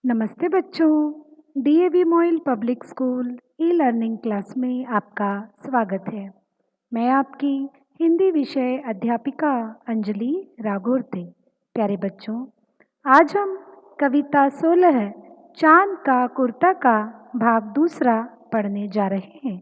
नमस्ते बच्चों। DAV MOIL public school e learning class में आपका स्वागत है। मैं आपकी हिंदी विषय अध्यापिका अंजलि राघोरते। प्यारे बच्चों, आज हम कविता 16 चांद का कुर्ता का भाग दूसरा पढ़ने जा रहे हैं।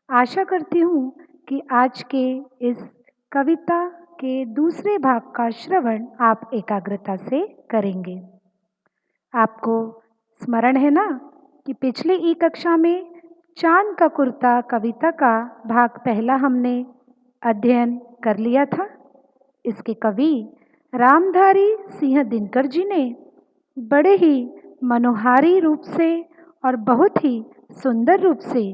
आशा करती हूँ कि आज के इस कविता के दूसरे भाग का श्रवण आप एकाग्रता से करेंगे। आपको स्मरण है ना कि पिछली ई कक्षा में चांद का कुर्ता कविता का भाग पहला हमने अध्ययन कर लिया था। इसके कवि रामधारी सिंह दिनकर जी ने बड़े ही मनोहारी रूप से और बहुत ही सुंदर रूप से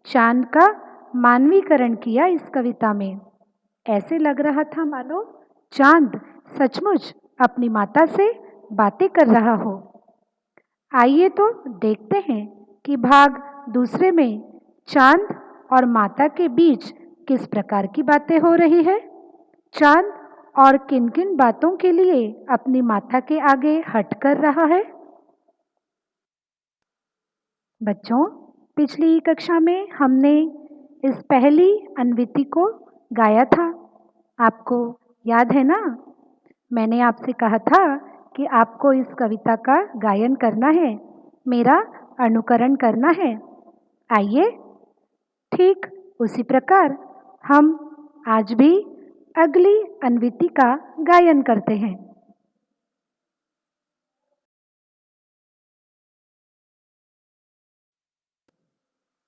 चांद का मानवीकरण किया। इस कविता में ऐसे लग रहा था मानो चांद सचमुच अपनी माता से बातें कर रहा हो। आइए तो देखते हैं कि भाग दूसरे में चांद और माता के बीच किस प्रकार की बातें हो रही है। चांद और किन किन बातों के लिए अपनी माता के आगे हट कर रहा है। बच्चों, पिछली कक्षा में हमने इस पहली अन्विति को गाया था। आपको याद है ना? मैंने आपसे कहा था कि आपको इस कविता का गायन करना है, मेरा अनुकरण करना है। आइए, ठीक उसी प्रकार हम आज भी अगली अन्विति का गायन करते हैं।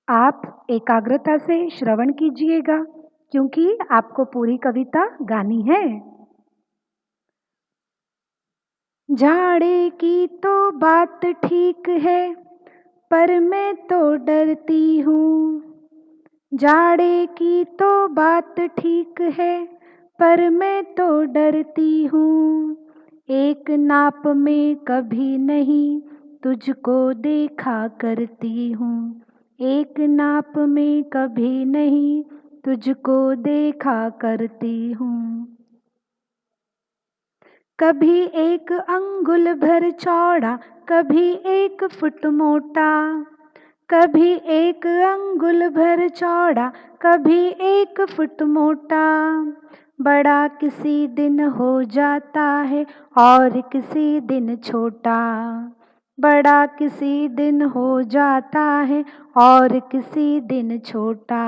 आप एकाग्रता से श्रवण कीजिएगा क्योंकि आपको पूरी कविता गानी है। झाड़े की तो बात ठीक है पर मैं तो डरती हूँ। झाड़े की तो बात ठीक है पर मैं तो डरती हूँ। एक नाप में कभी नहीं तुझको देखा करती हूँ। एक नाप में कभी नहीं तुझको देखा करती हूँ। कभी एक अंगुल भर चौड़ा कभी 1 फुट मोटा। कभी एक अंगुल भर चौड़ा कभी 1 फुट मोटा। बड़ा किसी दिन हो जाता है और किसी दिन छोटा। बड़ा किसी दिन हो जाता है और किसी दिन छोटा।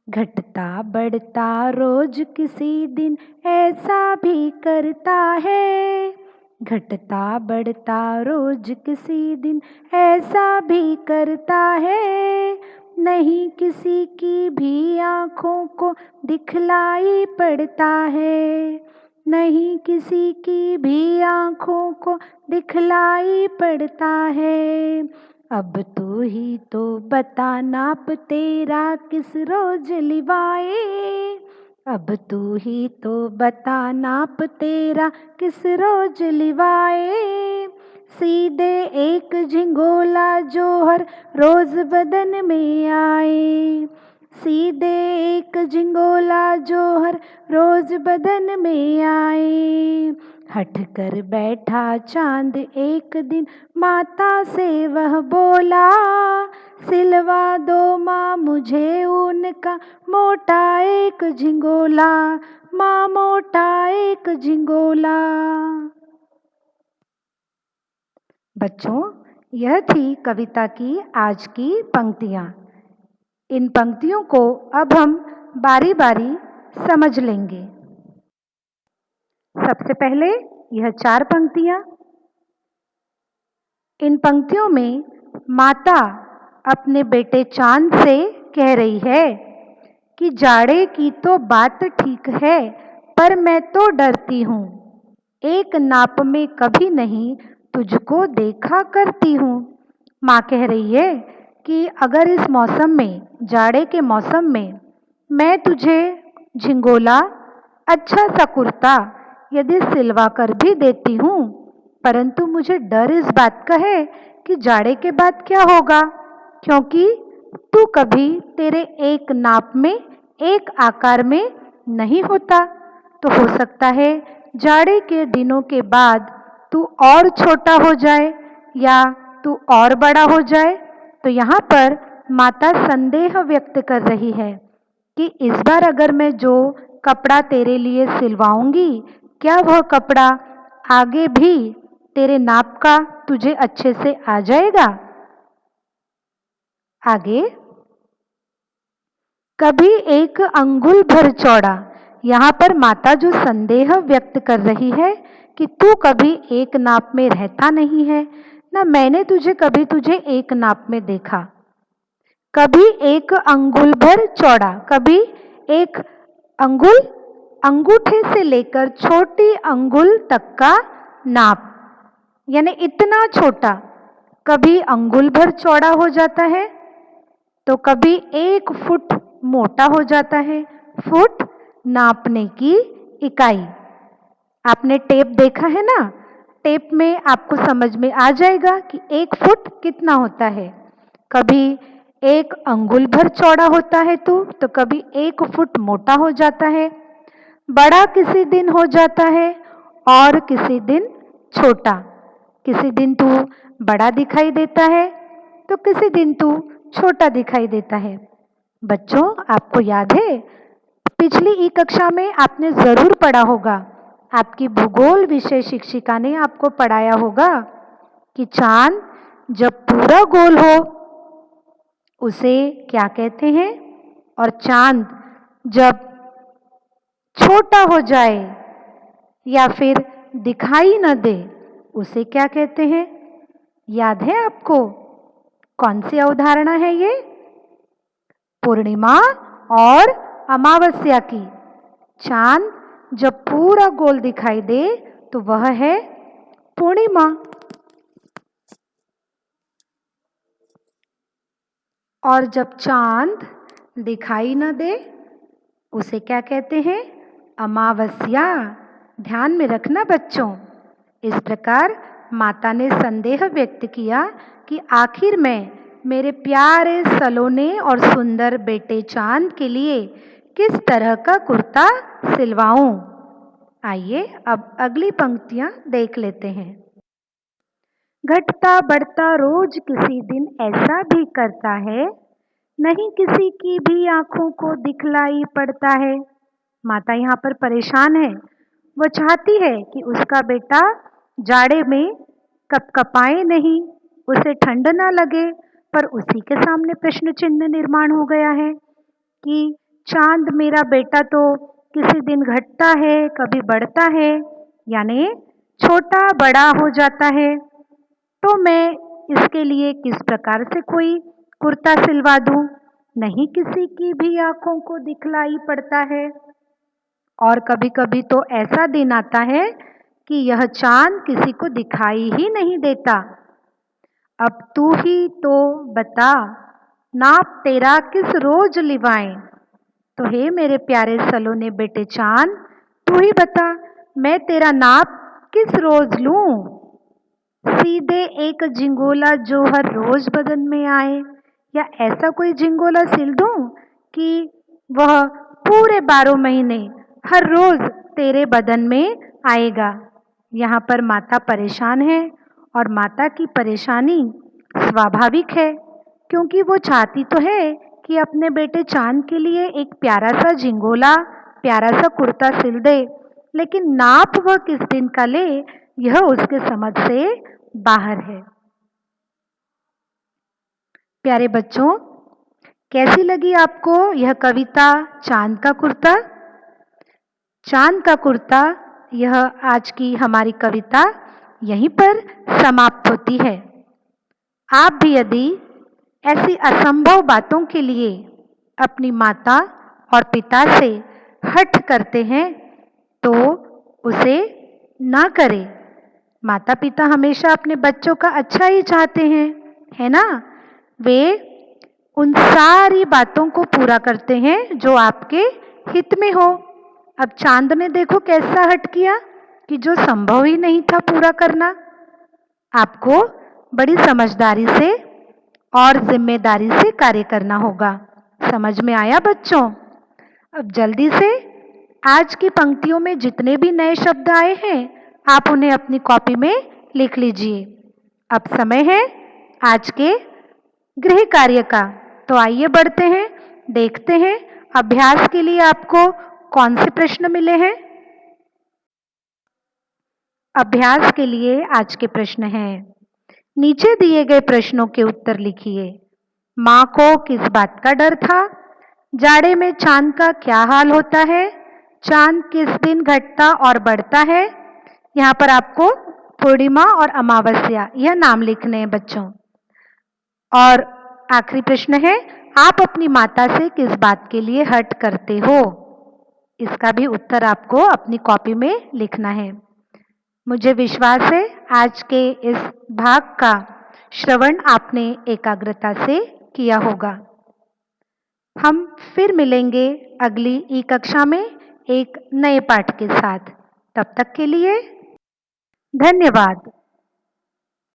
घटता बढ़ता रोज किसी दिन ऐसा भी करता है। घटता बढ़ता रोज किसी दिन ऐसा भी करता है। नहीं किसी की भी आँखों को दिखलाई पड़ता है। नहीं किसी की भी आँखों को दिखलाई पड़ता है। अब तू ही तो बता नाप तेरा किस रोज लिवाए। अब तू ही तो बता नाप तेरा किस रोज लिवाए। सीधे एक झिंगोला जो हर रोज बदन में आए। सीधे एक झिंगोला जो हर रोज बदन में आए। हट कर बैठा चांद एक दिन माता से वह बोला। सिलवा दो माँ मुझे उनका मोटा एक झिंगोला। माँ मोटा एक झिंगोला। बच्चों, यह थी कविता की आज की पंक्तियाँ। इन पंक्तियों को अब हम बारी बारी समझ लेंगे। सबसे पहले यह 4 पंक्तियाँ। इन पंक्तियों में माता अपने बेटे चांद से कह रही है कि जाड़े की तो बात ठीक है पर मैं तो डरती हूँ। एक नाप में कभी नहीं तुझको देखा करती हूँ। माँ कह रही है कि अगर इस मौसम में, जाड़े के मौसम में, मैं तुझे झिंगोला, अच्छा सा कुर्ता यदि सिलवा कर भी देती हूँ, परंतु मुझे डर इस बात का है कि जाड़े के बाद क्या होगा, क्योंकि तू कभी तेरे एक नाप में, एक आकार में नहीं होता। तो हो सकता है जाड़े के दिनों के बाद तू और छोटा हो जाए या तू और बड़ा हो जाए। तो यहाँ पर माता संदेह व्यक्त कर रही है कि इस बार अगर मैं जो कपड़ा तेरे लिए सिलवाऊंगी, क्या वह कपड़ा आगे भी तेरे नाप का तुझे अच्छे से आ जाएगा? आगे, कभी एक अंगुल भर चौड़ा। यहाँ पर माता जो संदेह व्यक्त कर रही है कि तू कभी एक नाप में रहता नहीं है ना, मैंने कभी तुझे एक नाप में देखा। कभी एक अंगुल भर चौड़ा, कभी एक अंगुल, अंगूठे से लेकर छोटी अंगुल तक का नाप, यानी इतना छोटा, कभी अंगुल भर चौड़ा हो जाता है तो कभी 1 फुट मोटा हो जाता है। फुट नापने की इकाई। आपने टेप देखा है ना, टेप में आपको समझ में आ जाएगा कि 1 फुट कितना होता है। कभी 1 अंगुल भर चौड़ा होता है तो कभी 1 फुट मोटा हो जाता है। बड़ा किसी दिन हो जाता है और किसी दिन छोटा। किसी दिन तू बड़ा दिखाई देता है तो किसी दिन तू छोटा दिखाई देता है। बच्चों, आपको याद है पिछली ई कक्षा में आपने जरूर पढ़ा होगा, आपकी भूगोल विषय शिक्षिका ने आपको पढ़ाया होगा कि चांद जब पूरा गोल हो उसे क्या कहते हैं, और चांद जब छोटा हो जाए या फिर दिखाई न दे उसे क्या कहते हैं? याद है आपको? कौन सी अवधारणा है ये? पूर्णिमा और अमावस्या की। चांद जब पूरा गोल दिखाई दे तो वह है पूर्णिमा। और जब चांद दिखाई न दे उसे क्या कहते हैं? अमावस्या। ध्यान में रखना बच्चों। इस प्रकार माता ने संदेह व्यक्त किया कि आखिर मैं मेरे प्यारे सलोने और सुंदर बेटे चांद के लिए किस तरह का कुर्ता सिलवाऊं। आइए अब अगली पंक्तियां देख लेते हैं। घटता बढ़ता रोज किसी दिन ऐसा भी करता है, नहीं किसी की भी आंखों को दिखलाई पड़ता है। माता यहाँ पर परेशान है। वो चाहती है कि उसका बेटा जाड़े में कपकपाए नहीं, उसे ठंड ना लगे, पर उसी के सामने प्रश्न चिन्ह निर्माण हो गया है कि चांद मेरा बेटा तो किसी दिन घटता है, कभी बढ़ता है, यानी छोटा बड़ा हो जाता है। तो मैं इसके लिए किस प्रकार से कोई कुर्ता सिलवा दूं? नहीं किसी की भी आंखों को दिखलाई पड़ता है। और कभी कभी तो ऐसा दिन आता है कि यह चांद किसी को दिखाई ही नहीं देता। अब तू ही तो बता, नाप तेरा किस रोज लिवाएं। तो हे मेरे प्यारे सलोने बेटे चांद, तू ही बता मैं तेरा नाप किस रोज लूं? सीधे एक झिंगोला जो हर रोज बदन में आए, या ऐसा कोई झिंगोला सिल दूं कि वह पूरे 12 महीने हर रोज तेरे बदन में आएगा। यहाँ पर माता परेशान है और माता की परेशानी स्वाभाविक है, क्योंकि वो चाहती तो है कि अपने बेटे चांद के लिए एक प्यारा सा झिंगोला, प्यारा सा कुर्ता सिल दे, लेकिन नाप वह किस दिन का ले यह उसके समझ से बाहर है। प्यारे बच्चों, कैसी लगी आपको यह कविता चांद का कुर्ता? चांद का कुर्ता, यह आज की हमारी कविता यहीं पर समाप्त होती है। आप भी यदि ऐसी असंभव बातों के लिए अपनी माता और पिता से हठ करते हैं तो उसे ना करें। माता पिता हमेशा अपने बच्चों का अच्छा ही चाहते हैं, है ना? वे उन सारी बातों को पूरा करते हैं जो आपके हित में हो। अब चांद ने देखो कैसा हट किया कि जो संभव ही नहीं था पूरा करना। आपको बड़ी समझदारी से और जिम्मेदारी से कार्य करना होगा। समझ में आया बच्चों? अब जल्दी से आज की पंक्तियों में जितने भी नए शब्द आए हैं आप उन्हें अपनी कॉपी में लिख लीजिए। अब समय है आज के गृह कार्य का। तो आइए बढ़ते हैं, देखते हैं अभ्यास के लिए आपको कौन से प्रश्न मिले हैं। अभ्यास के लिए आज के प्रश्न हैं, नीचे दिए गए प्रश्नों के उत्तर लिखिए। माँ को किस बात का डर था? जाड़े में चांद का क्या हाल होता है? चांद किस दिन घटता और बढ़ता है? यहाँ पर आपको पूर्णिमा और अमावस्या यह नाम लिखने हैं बच्चों। और आखिरी प्रश्न है, आप अपनी माता से किस बात के लिए हट करते हो? इसका भी उत्तर आपको अपनी कॉपी में लिखना है। मुझे विश्वास है आज के इस भाग का श्रवण आपने एकाग्रता से किया होगा। हम फिर मिलेंगे अगली ई कक्षा में एक नए पाठ के साथ। तब तक के लिए धन्यवाद।